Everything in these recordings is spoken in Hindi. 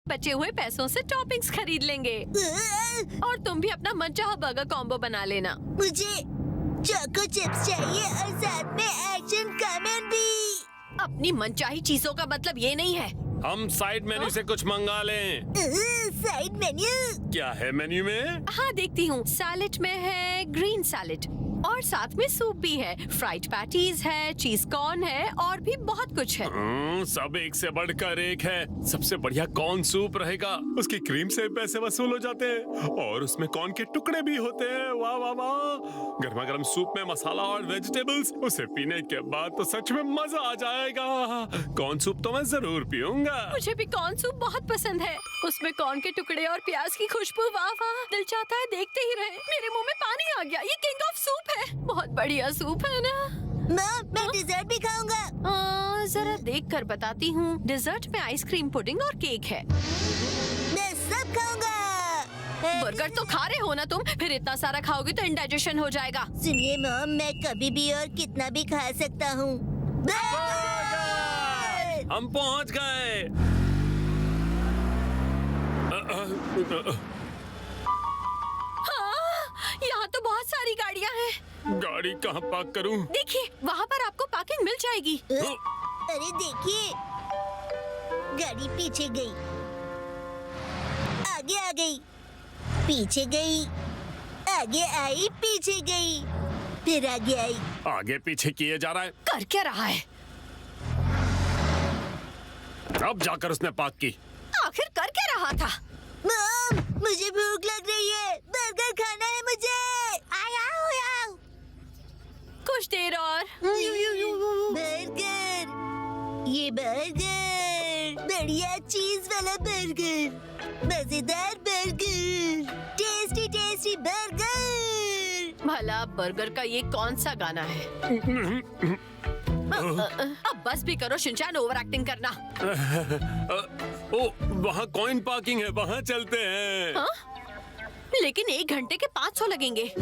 बचे हुए पैसों से टॉपिंग्स खरीद लेंगे और तुम भी अपना मनचाहा बर्गर कॉम्बो बना लेना। मुझे चोको चिप्स चाहिए और साथ में एक्शन कमेंट भी। अपनी मनचाही चीजों का मतलब ये नहीं है। हम साइड मेन्यू से कुछ मंगा लें। साइड मेन्यू क्या है मेन्यू में? हाँ देखती हूँ। सैलेड में है ग्रीन सैलेड और साथ में सूप भी है, फ्राइड पैटीज है, चीज कॉर्न है और भी बहुत कुछ है। सब एक से बढ़कर एक है। सबसे बढ़िया कॉर्न सूप रहेगा। उसकी क्रीम से पैसे वसूल हो जाते हैं और उसमें कॉर्न के टुकड़े भी होते हैं। वाह वाह वाह। गर्मा गर्म सूप में मसाला और वेजिटेबल्स, उसे पीने के बाद तो सच में मजा आ जाएगा। कॉर्न सूप तो मैं जरूर पीऊंगा। मुझे भी कॉर्न सूप बहुत पसंद है। उसमें कॉर्न के टुकड़े और प्याज की खुशबू, वाह वाह, दिल चाहता है देखते ही रहे। मेरे मुंह में पानी आ गया। ये किंग ऑफ सूप है। बहुत बढ़िया सूप है ना। मैं डिजर्ट भी खाऊंगा। जरा देख कर बताती हूँ। डिजर्ट में आइसक्रीम, पुडिंग और केक है। मैं सब खाऊंगा। बर्गर तो खा रहे हो ना तुम, फिर इतना सारा खाओगे तो इंडाइजेशन हो जाएगा। सुनिए मॉम, मैं कभी भी और कितना भी खा सकता हूँ। हम पहुंच गए। यहाँ तो बहुत सारी गाड़ियाँ हैं। गाड़ी कहाँ पार्क करूँ? देखिए वहाँ पर आपको पार्किंग मिल जाएगी। अरे देखिए, गाड़ी पीछे गई, आगे आ गई, पीछे गई, आगे आई, पीछे गई, फिर आगे आई। आगे पीछे किए जा रहा है। कर क्या रहा है? अब जाकर उसने पार्क की। आखिर कर क्या रहा था? मॉम, मुझे भूख लग रही है, बर्गर खाना है मुझे। आओ। कुछ देर और। बर्गर, ये बर्गर, बढ़िया चीज वाला बर्गर, मजेदार बर्गर, टेस्टी टेस्टी बर्गर। भला बर्गर का ये कौन सा गाना है? अब बस भी करो शिनचैन, ओवर एक्टिंग करना। ओ, वहाँ कॉइन पार्किंग है, वहाँ चलते हैं। हाँ? लेकिन 1 घंटे के 500 लगेंगे।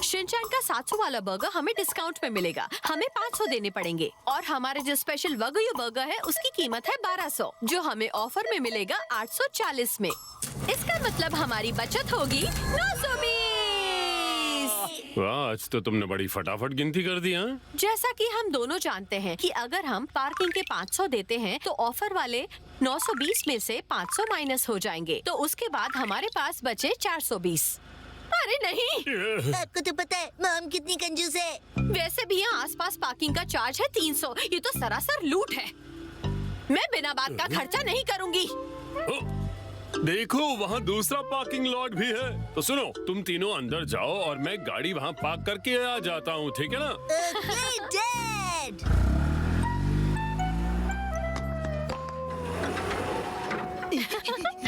शिनचैन का 700 वाला बर्गर हमें डिस्काउंट में मिलेगा। हमें 500 देने पड़ेंगे और हमारे जो स्पेशल वगयू बर्गर है उसकी कीमत है 1200, जो हमें ऑफर में मिलेगा 840 में। इसका मतलब हमारी बचत होगी 920। आज तो तुमने बड़ी फटाफट गिनती कर दी। हाँ? जैसा कि हम दोनों जानते हैं कि अगर हम पार्किंग के 500 देते हैं तो ऑफर वाले 920 में से 500 माइनस हो जाएंगे, तो उसके बाद हमारे पास बचे 420। अरे नहीं, आपको तो पता है मॉम कितनी कंजूस है। वैसे भी यहाँ आसपास पार्किंग का चार्ज है 300। ये तो सरासर लूट है। मैं बिना बात का खर्चा नहीं करूँगी। देखो वहाँ दूसरा पार्किंग लॉट भी है। तो सुनो, तुम तीनों अंदर जाओ और मैं गाड़ी वहाँ पार्क करके आ जाता हूँ, ठीक है ना? Okay dad.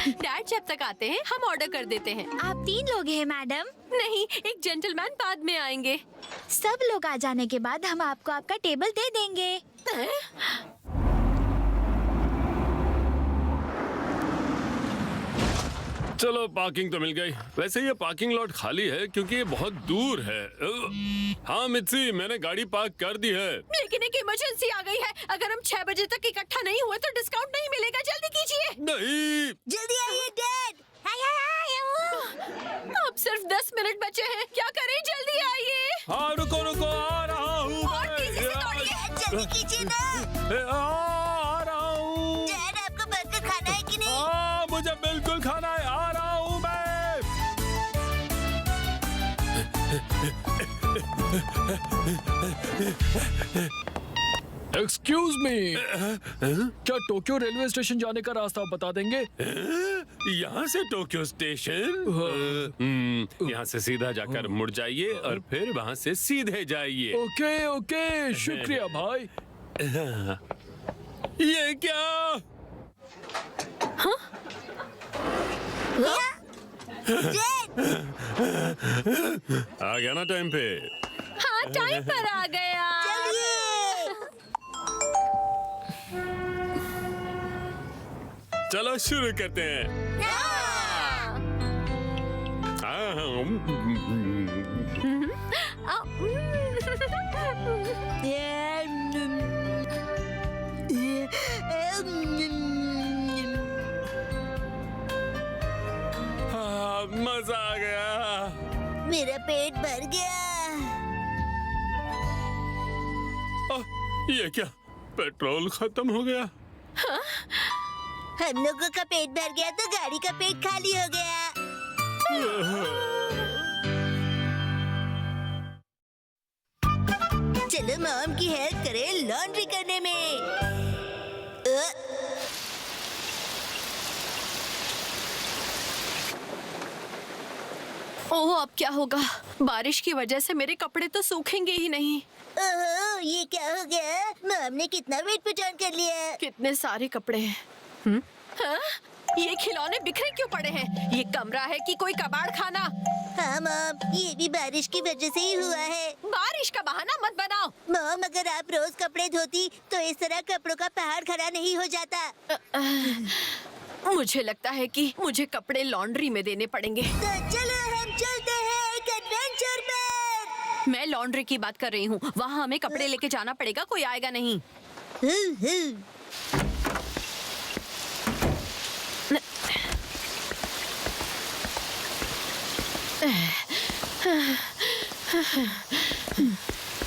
डैड जब तक आते हैं हम ऑर्डर कर देते हैं। आप 3 लोग हैं मैडम। नहीं, एक जेंटलमैन बाद में आएंगे। सब लोग आ जाने के बाद हम आपको आपका टेबल दे देंगे। चलो पार्किंग तो मिल गई। वैसे ये पार्किंग लॉट खाली है क्योंकि ये बहुत दूर है। हाँ मित्सी, मैंने गाड़ी पार्क कर दी है। लेकिन एक इमरजेंसी आ गई है। अगर हम 6 बजे तक इकट्ठा नहीं हुए तो डिस्काउंट नहीं मिलेगा। जल्दी कीजिए। नहीं, जल्दी आइए डैड। अब सिर्फ 10 मिनट बचे हैं। क्या करें? जल्दी आइए। हाँ रुको रुको, आ रहा हूँ। और तेजी से दौड़िए। जल्दी कीजिए ना। आ रहा हूँ। डैड, आपको बर्गर खाना है कि नहीं? हाँ मुझे बिल्कुल खाना है, आ रहा हूँ मैं। एक्सक्यूज मी, क्या टोक्यो रेलवे स्टेशन जाने का रास्ता आप बता देंगे? यहाँ से टोक्यो स्टेशन? यहाँ से सीधा जाकर मुड़ जाइए और फिर वहाँ से सीधे जाइए। ओके, शुक्रिया भाई। ये क्या? डैड, आ गया ना टाइम पे? हाँ, टाइम पर आ गया। चलिए। चलो शुरू करते हैं। मजा आ गया। मेरा पेट भर गया। ये क्या, पेट्रोल खत्म हो गया? हम लोगों का पेट भर गया तो गाड़ी का पेट खाली हो गया। चलो मॉम की हेल्प करें लॉन्ड्री करने में। ओह, अब क्या होगा? बारिश की वजह से मेरे कपड़े तो सूखेंगे ही नहीं। ओह, ये क्या हो गया? मॉम ने कितना वेट पुट ऑन कर लिया। कितने सारे कपड़े हैं। हाँ? ये खिलौने बिखरे क्यों पड़े हैं? ये कमरा है कि कोई कबाड़ खाना? हाँ मॉम, ये भी बारिश की वजह से ही हुआ है। बारिश का बहाना मत बनाओ। मॉम, अगर आप रोज कपड़े धोती तो इस तरह कपड़ों का पहाड़ खड़ा नहीं हो जाता। मुझे लगता है कि मुझे कपड़े लॉन्ड्री में देने पड़ेंगे। तो चलो हम चलते हैं एक एडवेंचर पर। मैं लॉन्ड्री की बात कर रही हूँ। वहाँ हमें कपड़े लेके जाना पड़ेगा, कोई आएगा नहीं।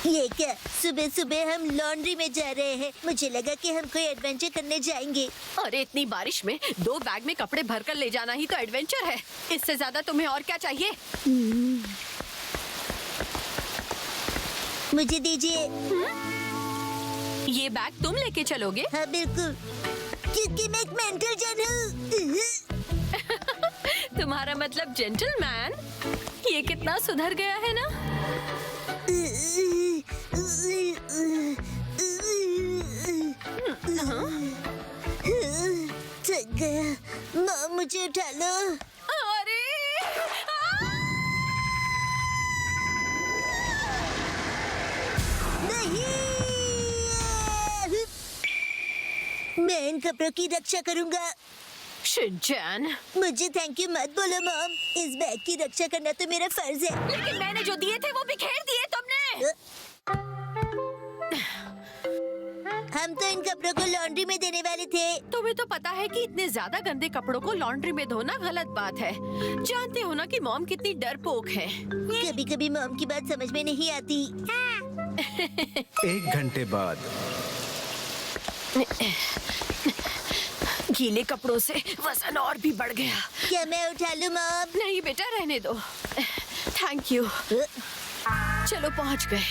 ये क्या, सुबह सुबह हम लॉन्ड्री में जा रहे हैं। मुझे लगा कि हम कोई एडवेंचर करने जाएंगे। अरे इतनी बारिश में 2 बैग में कपड़े भरकर ले जाना ही तो एडवेंचर है। इससे ज्यादा तुम्हें और क्या चाहिए? मुझे दीजिए। ये बैग तुम लेके चलोगे? हाँ बिल्कुल, क्योंकि मैं एक मेंटल जन हूँ। तुम्हारा मतलब जेंटलमैन? ये कितना सुधर गया है ना? थक गया। मॉम, मुझे उठा लो। अरे नहीं, मैं इन कपड़ों की रक्षा करूंगा। शिनचैन, मुझे थैंक यू मत बोलो मॉम, इस बैग की रक्षा करना तो मेरा फर्ज है। लेकिन मैंने जो दिए थे वो बिखेर दिए तुमने। हम तो इन कपड़ों को लॉन्ड्री में देने वाले थे। तुम्हें तो पता है कि इतने ज्यादा गंदे कपड़ों को लॉन्ड्री में धोना गलत बात है। जानते हो ना कि मॉम कितनी डरपोक है। कभी कभी मॉम की बात समझ में नहीं आती। 1 घंटे बाद। गीले कपड़ों से वजन और भी बढ़ गया। क्या मैं उठा लूं मॉम? नहीं बेटा, रहने दो। Thank you. चलो पहुंच गए।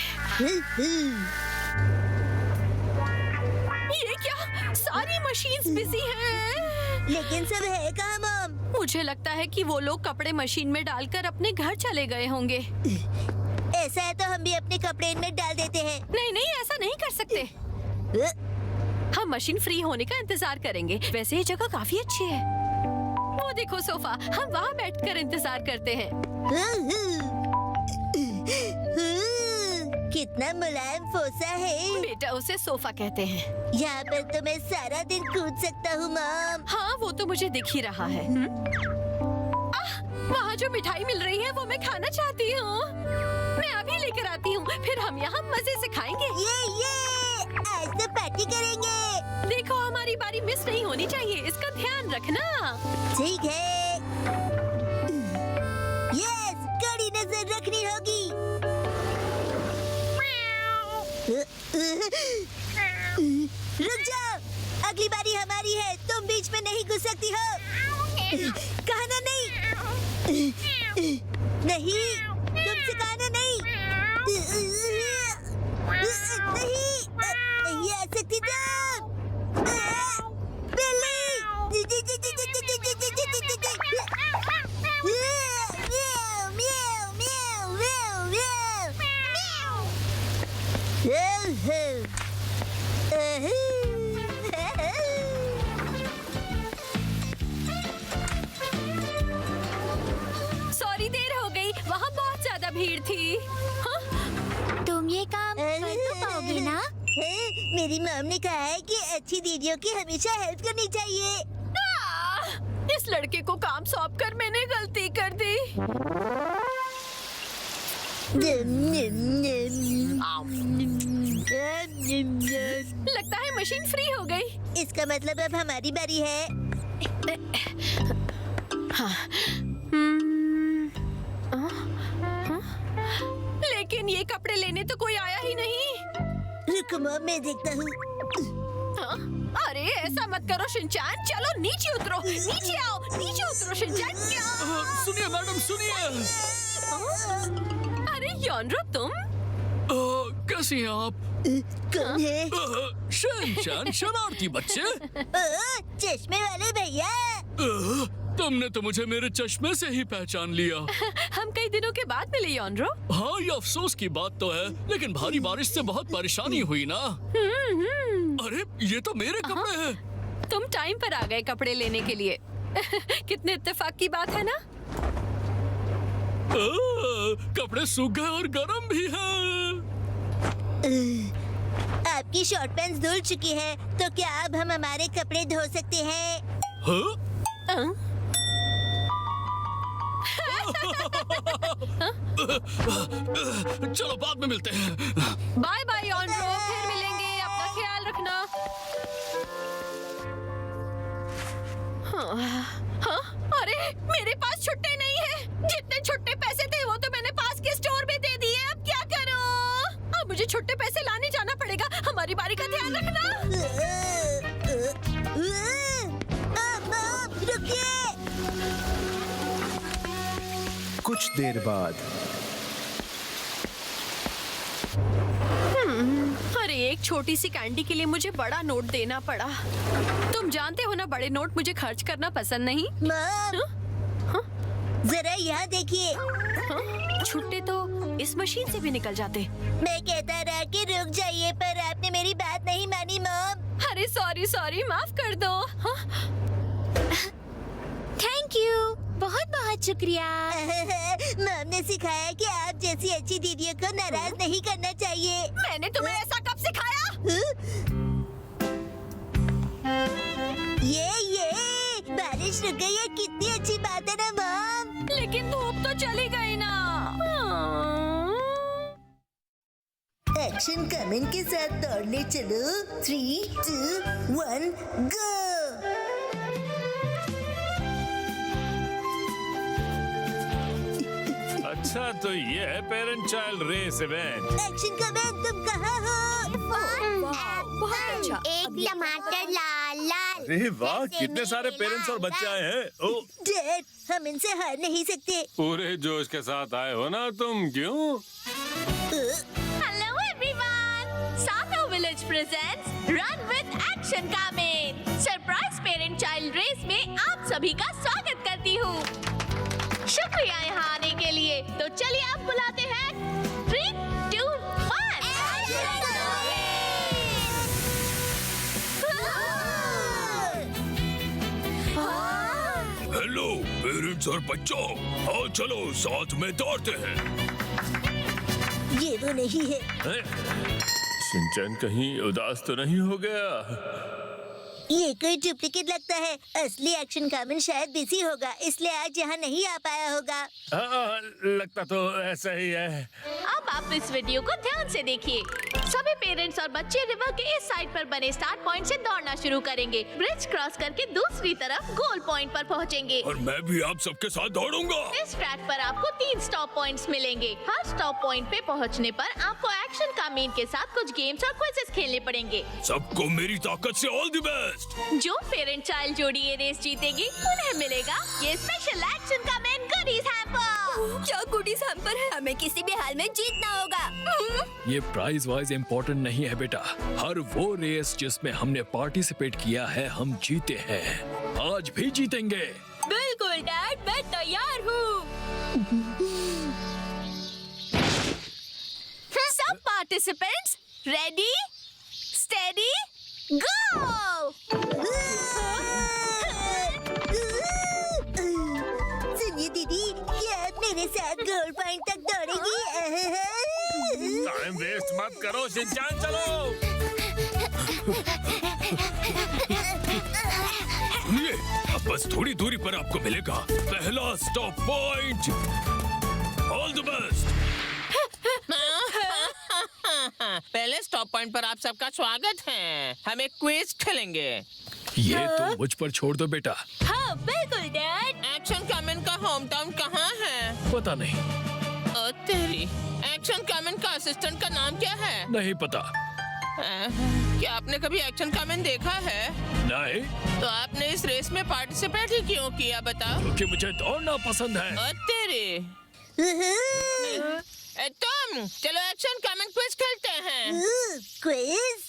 ये क्या, सारी मशीन्स बिजी हैं। लेकिन सब है कहाँ मॉम? मुझे लगता है कि वो लोग कपड़े मशीन में डालकर अपने घर चले गए होंगे। ऐसा है तो हम भी अपने कपड़े इनमें डाल देते हैं। नहीं नहीं, ऐसा नहीं कर सकते। हम मशीन फ्री होने का इंतजार करेंगे। वैसे ये जगह काफी अच्छी है। वो देखो सोफा, हम वहाँ बैठकर इंतजार करते हैं। कितना मुलायम फोसा है। बेटा, उसे सोफा कहते हैं। यहाँ पर तो मैं सारा दिन कूद सकता हूँ मॉम। हाँ, वो तो मुझे दिख ही रहा है। वहाँ जो मिठाई मिल रही है वो मैं खाना चाहती हूँ। मैं अभी लेकर आती हूँ, फिर हम यहाँ मजे से खाएंगे। ये आज तो पार्टी करेंगे। देखो, हमारी बारी मिस नहीं होनी चाहिए, इसका ध्यान रखना। ठीक है। यस, कड़ी नजर रखनी होगी। रुक जाओ, अगली बारी हमारी है, तुम बीच में नहीं घुस सकती हो। कहना नहीं। नहीं, तुमसे कहना नहीं। नहीं आ सकती तुम। बिल्ली। सॉरी, देर हो गई, वहाँ बहुत ज्यादा भीड़ थी। हाँ? तुम ये काम कर तो पाओगी ना? मेरी मॉम ने कहा है कि अच्छी दीदियों की हमेशा हेल्प करनी चाहिए। इस लड़के को काम सौंप कर मैंने गलती कर दी। लगता है मशीन फ्री हो गई। इसका मतलब अब हमारी बारी है। हाँ। मैं देखता हूँ। हाँ? अरे ऐसा मत करो शिनचैन, चलो नीचे उतरो, नीचे आओ, नीचे उतरो शिनचैन। क्या? सुनिए मैडम सुनिए। अरे योनरो तुम? कैसी हैं आप? कौन है? शिनचैन शरारती बच्चे। चश्मे वाले भैया। तुमने तो मुझे मेरे चश्मे से ही पहचान लिया। हम कई दिनों के बाद मिले योनरो। हाँ ये अफसोस की बात तो है, लेकिन भारी बारिश से बहुत परेशानी हुई ना। अरे ये तो मेरे कपड़े हैं। तुम टाइम पर आ गए कपड़े लेने के लिए। कितने इत्तेफाक की बात है ना। कपड़े सूख गए और गर्म भी हैं। आपकी शॉर्ट पैंट्स धुल चुकी है, तो क्या अब हम हमारे कपड़े धो सकते हैं? हाँ? चलो बाद में मिलते हैं। बाय बाय योनरो, फिर मिलेंगे, अपना ख्याल रखना। हाँ? अरे मेरे पास छुट्टे नहीं है। जितने छुट्टे पैसे थे वो तो मैंने पास के स्टोर में दे दिए। अब क्या करूं? अब मुझे छुट्टे पैसे लाने जाना पड़ेगा। हमारी बारी का ध्यान रखना। रुकिए। कुछ देर बाद अरे एक छोटी सी कैंडी के लिए मुझे बड़ा नोट देना पड़ा। तुम जानते हो ना, बड़े नोट मुझे खर्च करना पसंद नहीं। मॉम, जरा यहाँ देखिए। हाँ? छुट्टे तो इस मशीन से भी निकल जाते। मैं कहता रहा कि रुक जाइए, पर आपने मेरी बात नहीं मानी मॉम। अरे सॉरी सॉरी, माफ कर दो। हाँ? थैंक यू, बहुत बहुत शुक्रिया। मॉम ने सिखाया कि आप जैसी अच्छी दीदियों को नाराज नहीं करना चाहिए। मैंने तुम्हें ऐसा कब सिखाया? ये बारिश रुक गई है, कितनी अच्छी बात है ना मॉम। लेकिन धूप तो चली गई ना। एक्शन कमेंट के साथ दौड़ने चलो। 3, 2, 1 गो। अच्छा तो ये है parent child race event. Action comment, तुम कहाँ हो? बहुत अच्छा। एक टमाटर लाल लाल। अरे वाह, कितने सारे पेरेंट्स और बच्चे आए हैं। ओ डैड, हम इनसे हार नहीं सकते। पूरे जोश के साथ आए हो ना तुम, क्यों? हेलो एवरीवन, सातो village presents run with action कामेन सरप्राइज पेरेंट चाइल्ड रेस में आप सभी का स्वागत करती हूँ। शुक्रिया यहाँ आने के लिए। तो चलिए आप बुलाते हैं 3, 2, 1 हेलो पेरेंट्स और बच्चों, आओ चलो साथ में दौड़ते हैं। ये वो नहीं है। शिनचैन कहीं उदास तो नहीं हो गया? ये कोई डुप्लीकेट लगता है। असली एक्शन कामन शायद बिजी होगा, इसलिए आज यहाँ नहीं आ पाया होगा। हाँ, लगता तो ऐसा ही है। अब आप इस वीडियो को ध्यान से देखिए। सभी पेरेंट्स और बच्चे रिवर के इस साइड पर बने स्टार्ट पॉइंट से दौड़ना शुरू करेंगे। ब्रिज क्रॉस करके दूसरी तरफ गोल पॉइंट पर पहुंचेंगे। और मैं भी आप सबके साथ दौड़ूंगा। इस ट्रैक पर आपको 3 स्टॉप पॉइंट्स मिलेंगे। हर स्टॉप पॉइंट पे पहुंचने पर आपको एक्शन कामेन के साथ कुछ गेम्स और क्विज़ेस खेलने पड़ेंगे। सबको मेरी ताकत से ऑल द बेस्ट। जो पेरेंट चाइल्ड जोड़ी ये रेस जीतेगी उन्हें मिलेगा ये स्पेशल एक्शन कामेन गुडीज हैम्पर। क्या गुडीज हैम्पर है? हमें किसी भी हाल में जीतना होगा। ये प्राइज वाइज इम्पोर्टेंट नहीं है बेटा, हर वो रेस जिसमें हमने पार्टिसिपेट किया है हम जीते हैं, आज भी जीतेंगे। बिल्कुल डैड, मैं तैयार हूँ। सब पार्टिसिपेंट्स रेडी, स्टेडी, गो। सुनिए दीदी, क्या आप मेरे साथ गोल पॉइंट तक दौड़ेंगी? टाइम वेस्ट मत करो शिनचैन, चलो। सुनिए, अब बस थोड़ी दूरी पर आपको मिलेगा पहला stop point. All the best. पहले स्टॉप पॉइंट पर आप सबका स्वागत है। हम एक क्विज खेलेंगे। ये तो मुझ पर छोड़ दो बेटा। हाँ बिल्कुल डैड। एक्शन कामेन का होम टाउन कहाँ है? पता नहीं। ओ तेरी, एक्शन कामेन का असिस्टेंट का नाम क्या है? नहीं पता। क्या आपने कभी एक्शन कामेन देखा है? नहीं, तो आपने इस रेस में पार्टिसिपेट ही क्यों किया बताओ? क्योंकि मुझे दौड़ना पसंद है। तेरे तुम चलो एक्शन कामेन क्विज खेलते हैं। क्विज?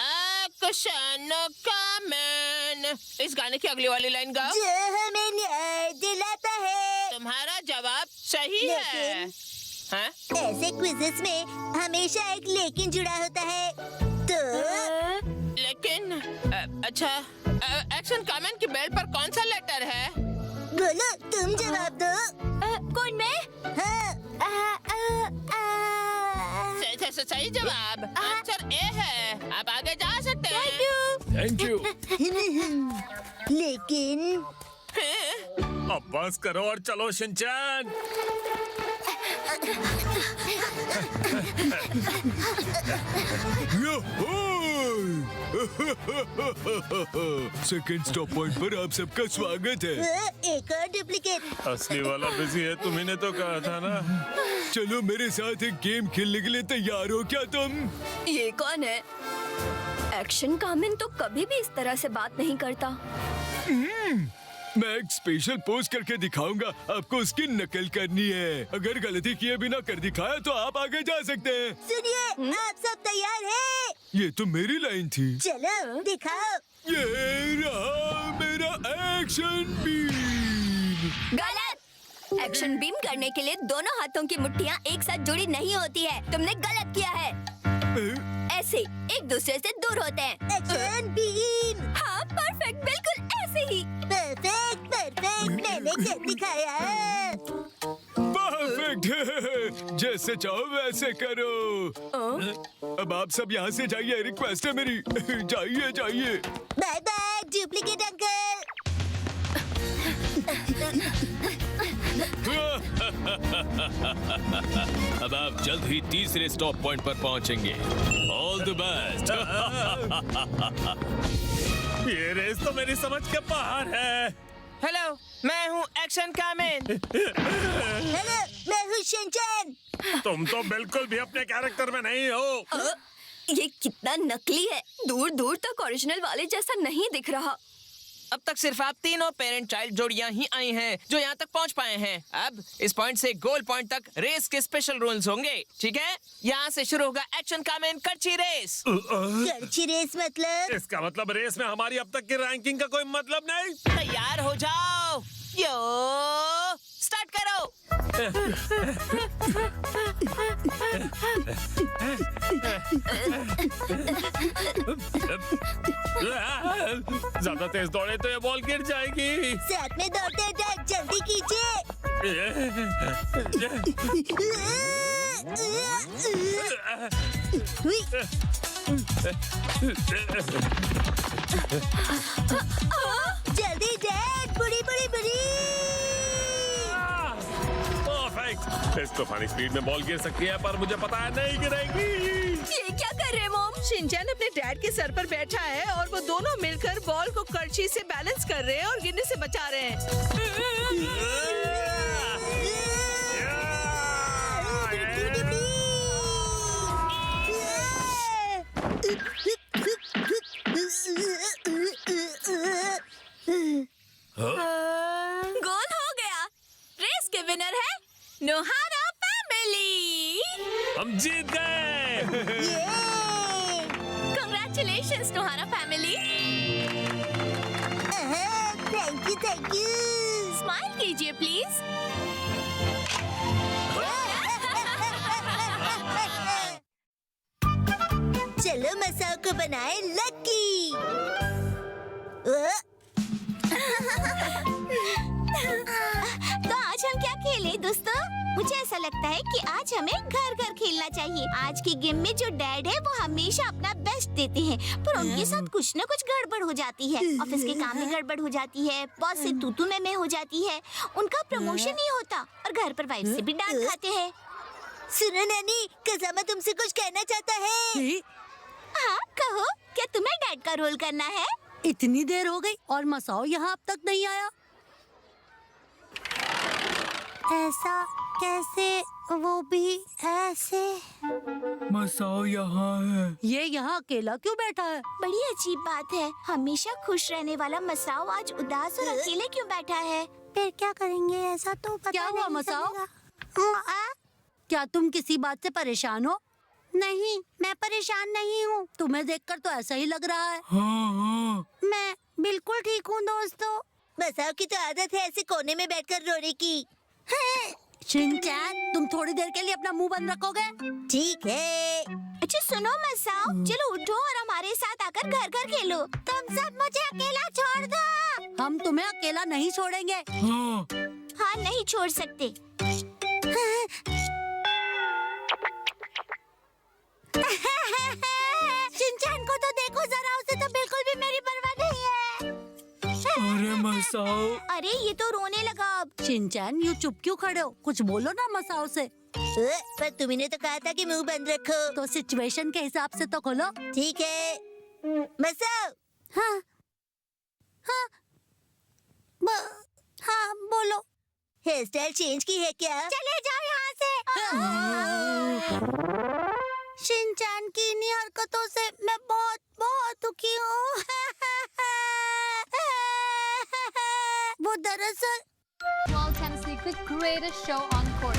एक्शन कामेन। इस गाने की अगली वाली लाइन गाओ। जो हमें न्याय दिलाता है। तुम्हारा जवाब सही है। हाँ? ऐसे क्विजेस में हमेशा एक लेकिन जुड़ा होता है। तो लेकिन अच्छा, एक्शन कामेन की बेल्ट पर कौन सा लेटर है? बोलो, तुम जवाब दो। कौन मैं? हाँ। सही जवाब आंसर ए है। आप आगे जा सकते हैं। Thank you. लेकिन अब बस करो और चलो शिनचैन। सेकंड स्टॉप पॉइंट पर आप सबका स्वागत है। एक और डुप्लीकेट। असली वाला बिजी है, तुम्ही ने तो कहा था ना। चलो मेरे साथ एक गेम खेलने के लिए तैयार हो क्या तुम? ये कौन है? एक्शन कामिन तो कभी भी इस तरह से बात नहीं करता। मैं एक स्पेशल पोज करके दिखाऊंगा, आपको उसकी नकल करनी है। अगर गलती किए बिना कर दिखाया तो आप आगे जा सकते हैं। सुनिए, आप सब तैयार हैं? ये तो मेरी लाइन थी। चलो दिखाओ। ये रहा मेरा एक्शन बीम। गलत। एक्शन बीम करने के लिए दोनों हाथों की मुट्ठियाँ एक साथ जुड़ी नहीं होती है। तुमने गलत किया है। ऐसे एक दूसरे से दूर होते हैं। Action beam. हाँ, परफेक्ट, बिल्कुल ऐसे ही। परफेक्ट परफेक्ट, मैंने कर दिखाया। परफेक्ट। जैसे चाहो वैसे करो। अब आप सब यहाँ से जाइए, रिक्वेस्ट है मेरी। जाइए जाइए। Bye bye duplicate uncle. अब आप जल्द ही तीसरे स्टॉप पॉइंट पर पहुंचेंगे। All the best. ये रेस तो मेरी समझ के बाहर है। हेलो, मैं हूँ एक्शन कामेन। हेलो, मैं हूँ शिनचैन। तुम तो बिल्कुल भी अपने कैरेक्टर में नहीं हो। ये कितना नकली है। दूर दूर तक ओरिजिनल वाले जैसा नहीं दिख रहा। अब तक सिर्फ आप तीनों पेरेंट चाइल्ड जोड़ियां ही आई हैं जो यहाँ तक पहुँच पाए हैं। अब इस पॉइंट से गोल पॉइंट तक रेस के स्पेशल रूल्स होंगे, ठीक है? यहाँ से शुरू होगा एक्शन कामेन करची रेस। करची रेस मतलब? इसका मतलब रेस में हमारी अब तक की रैंकिंग का कोई मतलब नहीं। तैयार हो जाओ, यो स्टार्ट करो। ज्यादा तेज दौड़े तो ये बॉल गिर जाएगी। साथ में दौड़ते हैं डैड, जल्दी कीजिए। जल्दी डैड, बुड़ी बुड़ी बुड़ी। परफेक्ट। इस तूफानी स्पीड में बॉल गिर सकती है, पर मुझे पता है नहीं गिरेगी। ये क्या कर रहे हैं मॉम? शिनचैन अपने डैड के सर पर बैठा है और वो दोनों मिलकर बॉल को करची से बैलेंस कर रहे हैं और गिरने से बचा रहे हैं। गोल हो गया। रेस के विनर है नोहारा फैमिली। हम जीत गए। Congratulations नोहारा family. Thank you. Smile कीजिए प्लीज। चलो मसाओ को बनाए लकी। तो आज हम क्या खेले दोस्तों? मुझे ऐसा लगता है कि आज हमें घर घर खेलना चाहिए। आज की गेम में जो डैड है वो हमेशा अपना बेस्ट देते हैं, पर उनके साथ कुछ न कुछ गड़बड़ हो जाती है। ऑफिस के काम में गड़बड़ हो जाती है, बॉस से तू मैं हो जाती है, उनका प्रमोशन नहीं होता और घर पर वाइफ से भी डांट खाते हैं। सुनो नानी, कसामा तुमसे कुछ कहना चाहता है। हाँ कहो, क्या तुम्हें डैड का रोल करना है? इतनी देर हो गई और मसाओ यहाँ अब तक नहीं आया। ऐसा कैसे वो भी ऐसे। मसाओ यहाँ है। ये यहाँ अकेला क्यों बैठा है? बड़ी अजीब बात है, हमेशा खुश रहने वाला मसाओ आज उदास और अकेले क्यों बैठा है? फिर क्या करेंगे, ऐसा तो पता क्या हुआ मसाओ? क्या तुम किसी बात से परेशान हो? नहीं, मैं परेशान नहीं हूँ। तुम्हें देखकर तो ऐसा ही लग रहा है। हाँ। मैं बिल्कुल ठीक हूँ दोस्तों। मसाओ की तो आदत है ऐसे कोने में बैठकर रोने की। शिनचैन, तुम थोड़ी देर के लिए अपना मुंह बंद रखोगे? ठीक है। अच्छा सुनो मसाओ, चलो उठो और हमारे साथ आकर घर घर खेलो। तुम सब मुझे अकेला छोड़ दो। हम तुम्हें अकेला नहीं छोड़ेंगे। हाँ। हाँ नहीं छोड़ सकते। शिनचैन को तो देखो जरा, उसे तो बिल्कुल भी मेरी परवाह नहीं है। अरे मसाओ। अरे ये तो रोने लगा अब। शिनचैन, यूँ चुप क्यों खड़े हो? कुछ बोलो ना मसाओ से। पर तुमने तो कहा था कि मुंह बंद रखो। तो सिचुएशन के हिसाब से तो खोलो। ठीक है मसाओ। हाँ हाँ हाँ बोलो। हेयर स्टाइल चेंज की है क्या? चले जाओ यहाँ से। शिनचैन की इन्हीं हरकतों से मैं बहुत बहुत दुखी हूँ। वो दरअसल World Tennis League, the greatest show on court.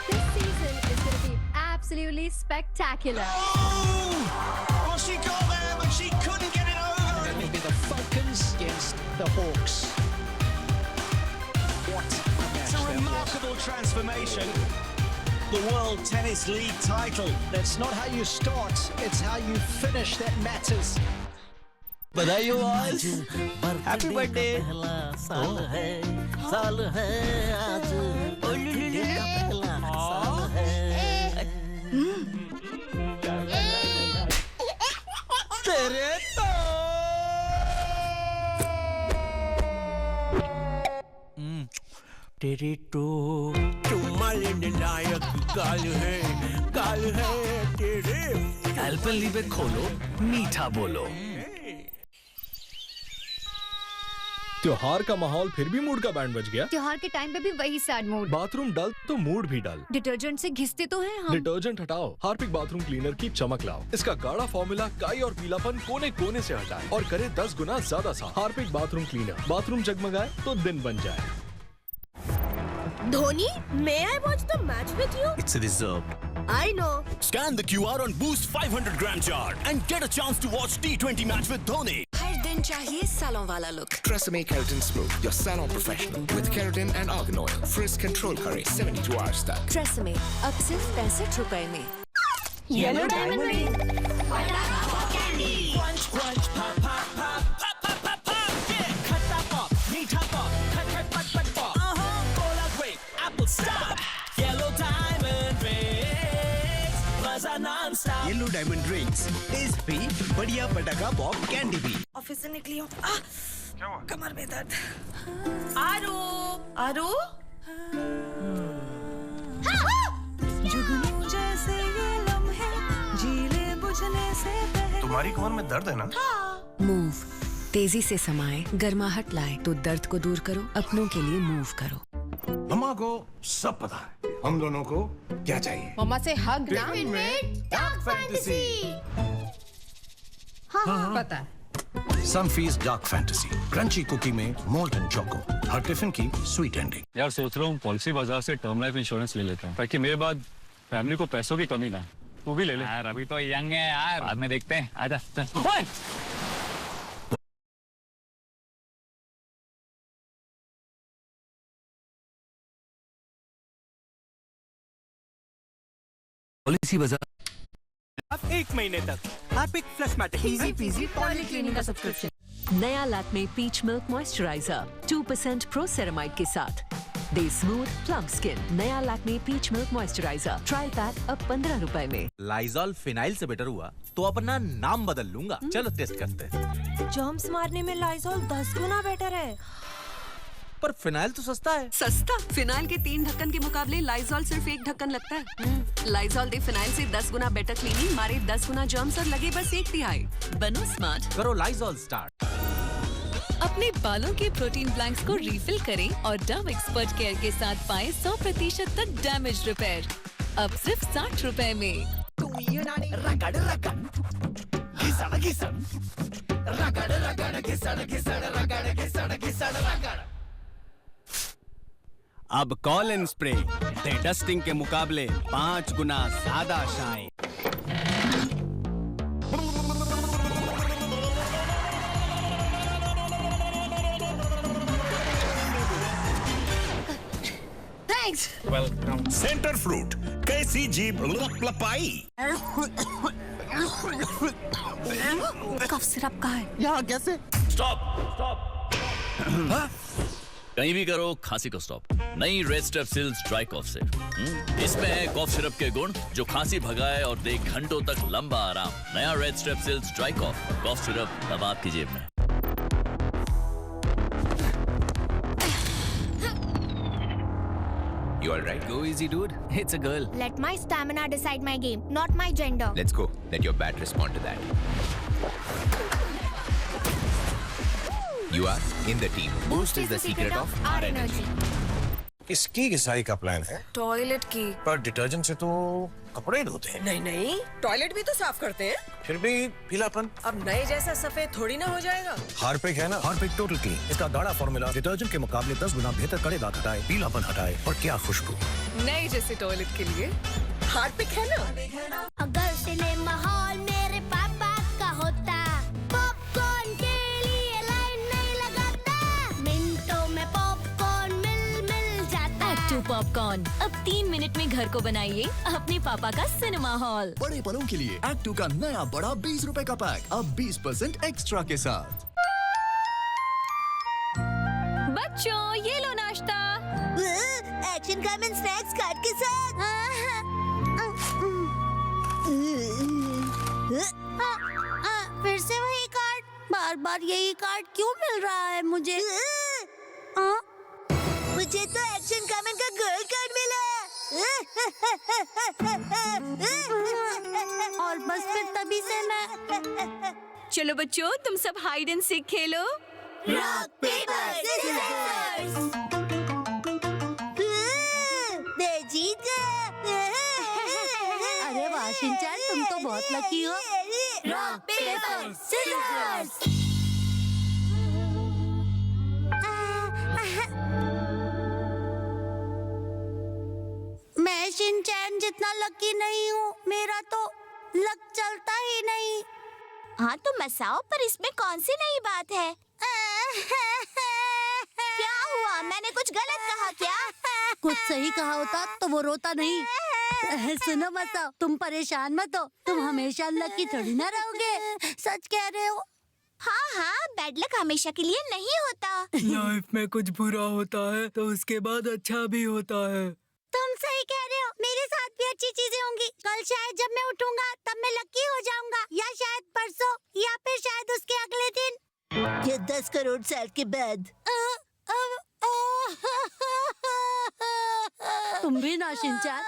This season is going to be absolutely spectacular. Well, she got there, but she couldn't get it over. It will be the Falcons against the Hawks. What a match! It's a remarkable transformation. The World Tennis League title. That's not how you start, it's how you finish that matters. बधाई हो आज। Happy birthday. साल है आज। पहला साल है। तेरे तो। तेरे तो तुम्हारे निर्णायक काल है तेरे। एल्पेनलीबे खोलो, मीठा बोलो। त्योहार का माहौल फिर भी मूड का बैंड बज गया। त्योहार के टाइम पे भी वही सैड मूड। बाथरूम डल तो मूड भी डल। डिटर्जेंट से घिसते तो हैं हम। डिटर्जेंट हटाओ, हार्पिक बाथरूम क्लीनर की चमक लाओ। इसका गाढ़ा फॉर्मूला काई और पीलापन कोने कोने से हटाए और करे 10 गुना ज्यादा साफ। हार्पिक बाथरूम क्लीनर, बाथरूम जगमगाए तो दिन बन जाए। Dhoni, may I watch the match with you? It's reserved. I know. Scan the QR on Boost 500 Grand Jar and get a chance to watch T20 match with Dhoni. हर दिन चाहिए salon वाला look. Tresemme Keratin Smooth, your salon professional with keratin and argan oil. Frizz control curry, 72 hours stuck. Tresemme, अब सिर्फ 65 रुपए में। Yellow diamond ring. Crunch, crunch, pop, pop, pop, pop, pop, pop, pop. Yeah, खट्टा pop, मीठा pop, खट खट पट पट pop. Cola grape, apple stop. Yellow diamond rings, मजा non-stop. Yellow diamond rings, taste भी, बढ़िया पटाखा पॉप कैंडी भी। ऑफिस से निकली हूँ। क्या हुआ? कमर में दर्द। आरू, आरू। जुगनू जैसे ये लम्हे, जीले बुझने से पहले। तुम्हारी कमर में दर्द है ना? मूव तेजी से समाए, गर्माहट लाए तो दर्द को दूर करो, अपनों के लिए मूव करो। मम्मा को सब पता है, हम दोनों को क्या चाहिए। मम्मा से हग ना। Dark fantasy. हाँ पता है। Sunfeast dark fantasy, crunchy cookie में मोल्टन चोको, हर टिफिन की स्वीट एंडिंग। यार सोच रहा हूँ पॉलिसी बाजार से टर्म लाइफ इंश्योरेंस ले लेता हूँ ताकि मेरे बाद फैमिली को पैसों की कमी ना। तू भी ले ले। यार अभी तो यंग है यार, बाद में देखते हैं। आजा चल। पॉलिसी बाजार। अब 1 महीने तक Harpic flushmatic easy PG toilet cleaning का सब्सक्रिप्शन। नया Lakme peach milk moisturiser 2% pro ceramide के साथ दे स्मूथ प्लम स्किन। नया Lakme peach milk moisturiser trial pack अब 15 रुपए में। लाइजॉल फिनाइल से बेटर हुआ तो अपना नाम बदल लूंगा। चलो टेस्ट करते हैं। जर्म्स मारने में लाइजॉल 10 गुना बेटर है। पर फिनाइल तो सस्ता है। सस्ता? फिनाइल के 3 ढक्कन के मुकाबले लाइजॉल सिर्फ 1 ढक्कन लगता है। लाइजॉल दे फिनाइल से 10 गुना बेटर क्लीनिंग, मारे 10 गुना जर्म्स और लगे बस 1 तिहाई। बनो स्मार्ट। करो लाइजॉल स्टार्ट। अब अपने बालों के प्रोटीन ब्लैंक्स को रिफिल करें और डव एक्सपर्ट केयर के साथ पाएं 100% तक डैमेज रिपेयर। अब सिर्फ 60 रुपए में। अब कॉलिन स्प्रे डस्टिंग के मुकाबले 5 गुना ज्यादा shine. Thanks. Welcome. Centre fruit कैसी जीभ लपाई। कफ सिरप का है। यहाँ कैसे? स्टॉप। कहीं भी करो खांसी को स्टॉप। नई रेड स्ट्रेप्सिल्स ड्राई कॉफ से। इसमें है कॉफ सिरप के गुण जो खांसी भगाए और दे घंटों तक लंबा आराम। नया red Strepsils dry cough syrup अब आपकी जेब में। You all right? Go easy, dude. It's a girl. Let my stamina decide my game, not my gender. Let's go. Let your bat respond to that. You are in the team. Boost is the secret of our energy. इसकी घिसाई का प्लान है। टॉयलेट की। पर डिटर्जेंट से तो कपड़े धोते हैं। नहीं, टॉयलेट भी तो साफ करते हैं। फिर भी पीलापन। अब नए जैसा सफेद थोड़ी ना हो जाएगा। हार्पिक है ना, हार्पिक टोटल क्लीन। इसका गाढ़ा फॉर्मूला डिटर्जेंट के मुकाबले 10 गुना बेहतर कड़े दाग हटाए, पीलापन हटाए और क्या खुशबू। नए जैसे टॉयलेट के लिए हार्पिक है ना। अगर सिनेमा हॉल मेरे पापा का होता, पॉपकॉर्न के लिए लाइन नहीं लगाता, मिनटों में पॉपकॉर्न मिल जाता। एक्टू पॉपकॉर्न अब 3 मिनट में घर को बनाइए अपने पापा का सिनेमा हॉल। बड़े पलों के लिए एक्टू का नया बड़ा 20 रुपए का पैक अब 20% एक्स्ट्रा के साथ। बच्चों ये लो नाश्ता। एक्शन कामेन स्नैक्स कार्ड के साथ। फिर से वही कार्ड, बार बार यही कार्ड क्यों मिल रहा है मुझे? मुझे तो एक्शन कामेन का गोल्ड कार्ड मिला। और बस फिर तभी से मैं। चलो बच्चों तुम सब हाइड एंड सीक खेलो। Rock paper scissors. मैं जीत गया। अरे वाह शिनचैन, तुम तो बहुत लकी हो। Rock paper scissors. मैं शिनचैन जितना लकी नहीं हूँ, मेरा तो लक चलता ही नहीं। हाँ तो मसाओ, पर इसमें कौन सी नई बात है? क्या हुआ? मैंने कुछ गलत कहा क्या? कुछ सही कहा होता तो वो रोता नहीं। सुनो मसाओ, तुम परेशान मत हो, तुम हमेशा लकी थोड़ी ना रहोगे। सच कह रहे हो। हाँ, बैड लक हमेशा के लिए नहीं होता। लाइफ में कुछ बुरा होता है तो उसके बाद अच्छा भी होता है। तुम सही कह रहे हो, मेरे साथ भी अच्छी चीजें होंगी। कल शायद जब मैं उठूंगा तब मैं लकी हो जाऊंगा, या शायद परसों, या फिर शायद उसके अगले दिन, या 10 करोड़ साल के बाद। तुम भी ना शिनचैन।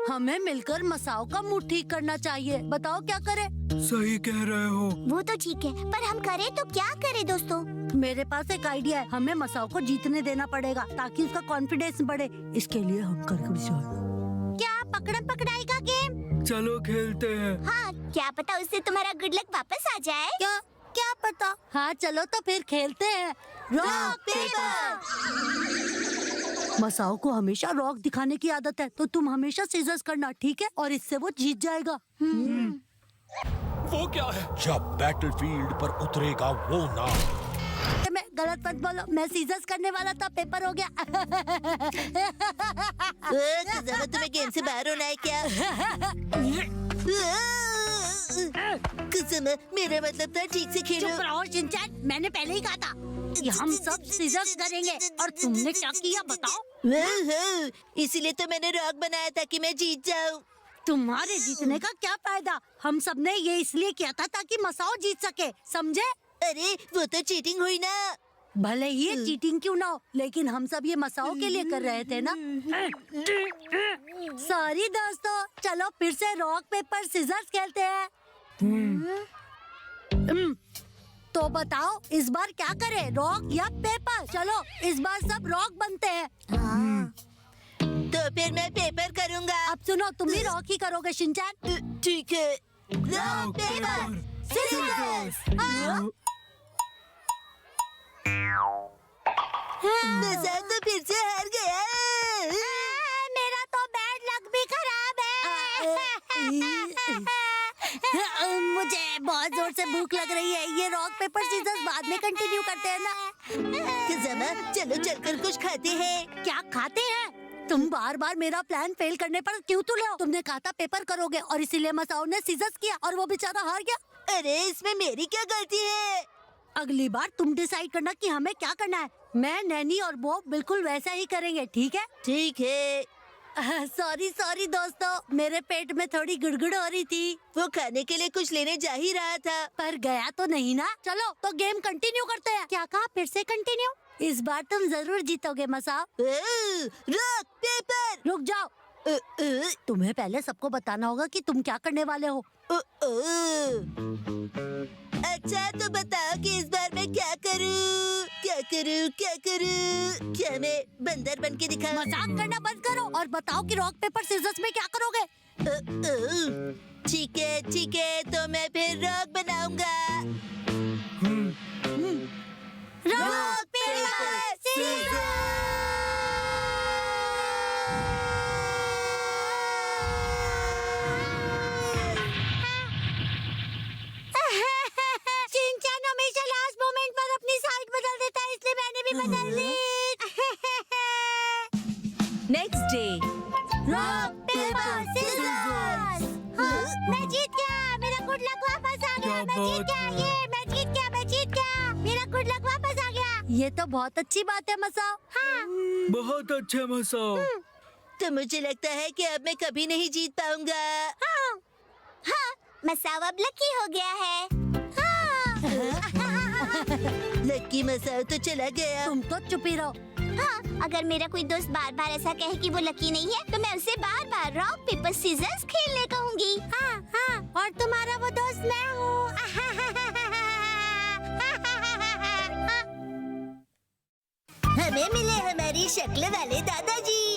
हमें मिलकर मसाओ का मुंह ठीक करना चाहिए। बताओ क्या करें? सही कह रहे हो। वो तो ठीक है, पर हम करें तो क्या करें दोस्तों? मेरे पास एक आइडिया है। हमें मसाओ को जीतने देना पड़ेगा ताकि उसका कॉन्फिडेंस बढ़े। इसके लिए हम क्या पकड़म पकड़ाई का गेम? चलो खेलते हैं। हाँ, क्या पता उससे तुम्हारा गुड लक वापस आ जाए। क्या पता। हाँ चलो तो फिर खेलते हैं। Rock paper. मसाओ को हमेशा रॉक दिखाने की आदत है, तो तुम हमेशा सीजर्स करना, ठीक है? और इससे वो जीत जाएगा। वो क्या है? जब बैटलफील्ड पर उतरेगा वो नाम। मैं गलत मत बोलो, मैं सीजर्स करने वाला था, पेपर हो गया। तुम्हें गेम से बाहर होना है क्या? कुसुम, मेरा मतलब था ठीक से खेलो। चुप रहो शिनचैन, मैंने पहले ही कहा था कि हम सब सीजर्स करेंगे, और तुमने क्या किया बताओ? इसीलिए तो मैंने रॉक बनाया था कि मैं जीत जाऊं। तुम्हारे जीतने का क्या फायदा? हम सब ने ये इसलिए किया था ताकि मसाओ जीत सके, समझे? अरे वो तो चीटिंग हुई ना। भले ही चीटिंग क्यों ना हो, लेकिन हम सब ये मसाओ के लिए कर रहे थे ना। सॉरी दोस्तों, चलो फिर से रॉक पेपर सीजर्स खेलते हैं। तो बताओ इस बार क्या करें, रॉक या पेपर? चलो इस बार सब रॉक बनते हैं। तो फिर मैं पेपर करूँगा। अब सुनो, तुम भी रॉक ही करोगे शिनचैन। ठीक है। Rock paper seizures. मसाओ तो फिर से हार गया। मेरा तो बैड लक भी खराब है। मुझे बहुत जोर से भूख लग रही है। ये रॉक पेपर सीजर्स बाद में कंटिन्यू करते हैं ना। खजामा, चलो चलकर कुछ खाते हैं। क्या खाते हैं? तुम बार बार मेरा प्लान फेल करने पर क्यों तुले हो? तुमने कहा था पेपर करोगे और इसीलिए मसाओ ने सीजर्स किया और वो बेचारा हार गया। अरे इसमें मेरी क्या गलती है? अगली बार तुम डिसाइड करना कि हमें क्या करना है। मैं, नैनी और बॉब बिल्कुल वैसा ही करेंगे, ठीक है? ठीक है। सॉरी दोस्तों, मेरे पेट में थोड़ी गुड़गुड़ हो रही थी। वो खाने के लिए कुछ लेने जा ही रहा था, पर गया तो नहीं ना। चलो तो गेम कंटिन्यू करते हैं। क्या कहा? फिर से कंटिन्यू? इस बार तुम जरूर जीतोगे मसाओ। Rock paper. रुक जाओ। तुम्हें पहले सबको बताना होगा कि तुम क्या करने वाले हो। अच्छा तो बताओ कि इस बार मैं क्या करूं? क्या मैं बंदर बन के दिखाऊं? मजाक करना बंद करो और बताओ कि रॉक पेपर सीजर्स में क्या करोगे। ठीक है, तो मैं फिर रॉक बनाऊंगा। Rock paper scissors. शिनचैन हमेशा लास्ट मोमेंट पर अपनी साइड बदल देता है, इसलिए मैंने भी बदल दी। Next day. Rock paper scissors. मैं जीत गया। मेरा गुड लक वापस आ गया। मैं जीत गया। मेरा गुड लक वापस आ गया। ये तो बहुत अच्छी बात है मसाओ। हाँ। बहुत अच्छा मसाओ। तो मुझे लगता है कि अब मैं कभी नहीं जीत पाऊंगा। हाँ, मसाओ अब लकी हो गया है। लकी मसाओ तो चला गया। तुम तो चुप ही रहो। हाँ, अगर मेरा कोई दोस्त बार बार ऐसा कहे कि वो लकी नहीं है, तो मैं उसे बार बार रॉक पेपर सीजर्स खेलने कहूँगी। हाँ, और तुम्हारा वो दोस्त मैं हूँ। हमें मिले हमारी शक्ल वाले दादाजी।